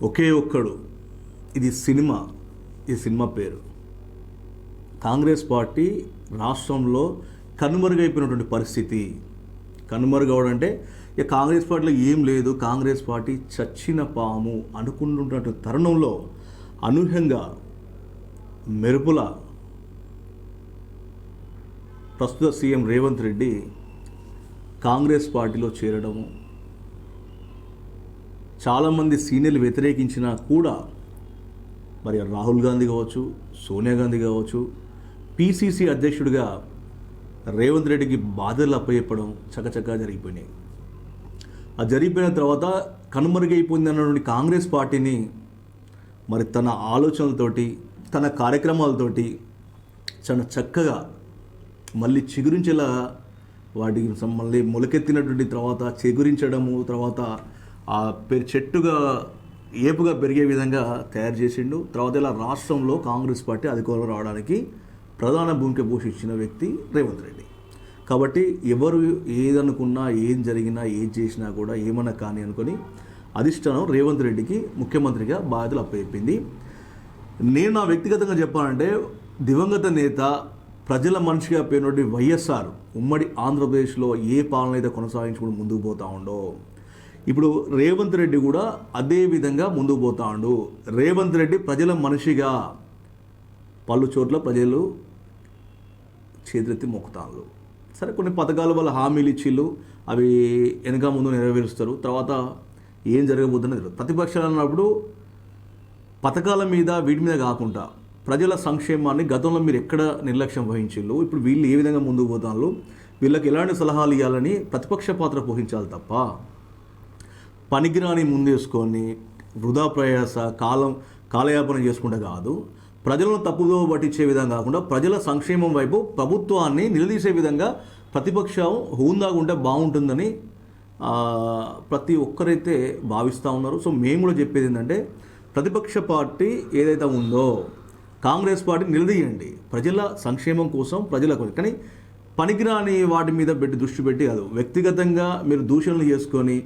ఒకే ఒక్కడు. ఇది సినిమా పేరు. కాంగ్రెస్ పార్టీ రాష్ట్రంలో కనుమరుగైపోయినటువంటి పరిస్థితి. కనుమరుగవడం అంటే ఇక కాంగ్రెస్ పార్టీలో ఏం లేదు, కాంగ్రెస్ పార్టీ చచ్చిన పాము అనుకుంటున్నటువంటి తరుణంలో అనూహ్యంగా మెరుపుల ప్రస్తుత సీఎం రేవంత్ రెడ్డి కాంగ్రెస్ పార్టీలో చేరడము, చాలామంది సీనియర్లు వ్యతిరేకించినా కూడా మరి రాహుల్ గాంధీ కావచ్చు, సోనియా గాంధీ కావచ్చు, పిసిసి అధ్యక్షుడిగా రేవంత్ రెడ్డికి బాధ్యతలు అప్పచెప్పడం చకచకా జరిగిపోయినాయి. ఆ జరిగిపోయిన తర్వాత కనుమరుగైపోయింది అన్నటువంటి కాంగ్రెస్ పార్టీని మరి తన ఆలోచనలతోటి, తన కార్యక్రమాలతోటి చాలా చక్కగా మళ్ళీ చిగురించేలా వాటికి మళ్ళీ మొలకెత్తినటువంటి తర్వాత చిగురించడము, తర్వాత ఆ చెట్టుగా ఏపుగా పెరిగే విధంగా తయారు చేసిండు. తర్వాత ఇలా రాష్ట్రంలో కాంగ్రెస్ పార్టీ అధికారంలో రావడానికి ప్రధాన భూమిక పోషించిన వ్యక్తి రేవంత్ రెడ్డి. కాబట్టి ఎవరు ఏదనుకున్నా, ఏం జరిగినా, ఏం చేసినా కూడా ఏమన్నా కానీ అనుకొని అధిష్టానం రేవంత్ రెడ్డికి ముఖ్యమంత్రిగా బాధ్యతలు అప్పచెప్పింది. నేను నా వ్యక్తిగతంగా చెప్పాలంటే దివంగత నేత, ప్రజల మనిషిగా పేరున్నటువంటి వైఎస్ఆర్ ఉమ్మడి ఆంధ్రప్రదేశ్లో ఏ పాలన అయితే కొనసాగించుకుంటూ ముందుకు పోతా ఉండో, ఇప్పుడు రేవంత్ రెడ్డి కూడా అదే విధంగా ముందుకు పోతా ఉండు. రేవంత్ రెడ్డి ప్రజల మనిషిగా పలు చోట్ల ప్రజలు చేతులెత్తి మొక్కుతాళ్ళు. సరే, కొన్ని పథకాలు వాళ్ళ హామీలు ఇచ్చిళ్ళు, అవి వెనక ముందు నెరవేరుస్తారు. తర్వాత ఏం జరగబోతుందో తెలియదు. ప్రతిపక్షాలు అన్నప్పుడు పథకాల మీద వీటి మీద కాకుండా ప్రజల సంక్షేమాన్ని గతంలో మీరు ఎక్కడ నిర్లక్ష్యం వహించిళ్ళు, ఇప్పుడు వీళ్ళు ఏ విధంగా ముందుకు పోతాళ్ళు, వీళ్ళకి ఎలాంటి సలహాలు ఇవ్వాలని ప్రతిపక్ష పాత్ర పోషించాలి తప్ప పనికిరాని ముందేసుకొని వృధా ప్రయాస కాలయాపన చేసుకుంటే కాదు. ప్రజలను తప్పుదో పట్టించే విధంగా కాకుండా ప్రజల సంక్షేమం వైపు ప్రభుత్వాన్ని నిలదీసే విధంగా ప్రతిపక్షం హోందాగా ఉంటే బాగుంటుందని ప్రతి ఒక్కరైతే భావిస్తూ ఉన్నారు. సో మేము కూడా చెప్పేది ఏంటంటే, ప్రతిపక్ష పార్టీ ఏదైతే ఉందో కాంగ్రెస్ పార్టీ నిలదీయండి ప్రజల సంక్షేమం కోసం, ప్రజల కోసం. కానీ పనికిరాని వాటి మీద దృష్టి పెట్టి కాదు. వ్యక్తిగతంగా మీరు దూషణలు చేసుకొని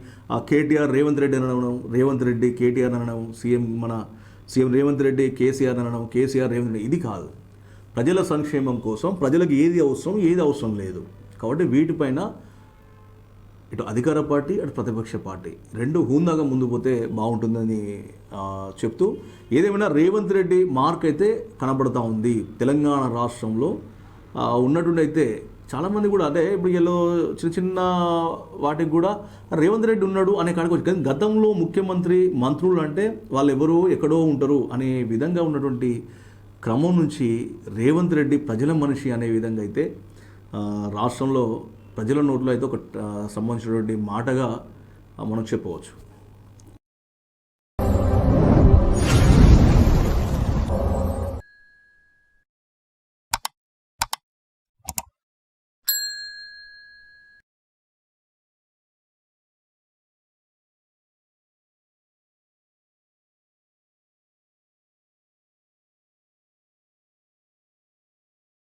కేటీఆర్ రేవంత్ రెడ్డి అనడం, రేవంత్ రెడ్డి కేటీఆర్ అనడం, సీఎం రేవంత్ రెడ్డి కేసీఆర్ అనడం, కేసీఆర్ రేవంత్ రెడ్డి, ఇది కాదు. ప్రజల సంక్షేమం కోసం ప్రజలకు ఏది అవసరం లేదు. కాబట్టి వీటిపైన ఇటు అధికార పార్టీ, అటు ప్రతిపక్ష పార్టీ రెండు హూందాగా ముందు పోతే బాగుంటుందని చెప్తూ, ఏదేమైనా రేవంత్ రెడ్డి మార్క్ అయితే కనబడతా ఉంది తెలంగాణ రాష్ట్రంలో ఉన్నటువంటి. అయితే చాలామంది కూడా అంటే ఇప్పుడు చిన్న చిన్న వాటికి కూడా రేవంత్ రెడ్డి ఉన్నాడు అనే కాడికి వచ్చి, కానీ గతంలో ముఖ్యమంత్రి మంత్రులు అంటే వాళ్ళు ఎవరో ఎక్కడో ఉంటారు అనే విధంగా ఉన్నటువంటి క్రమం నుంచి రేవంత్ రెడ్డి ప్రజల మనిషి అనే విధంగా అయితే రాష్ట్రంలో ప్రజల నోట్లో అయితే ఒక సంబంధించినటువంటి మాటగా మనం చెప్పవచ్చు.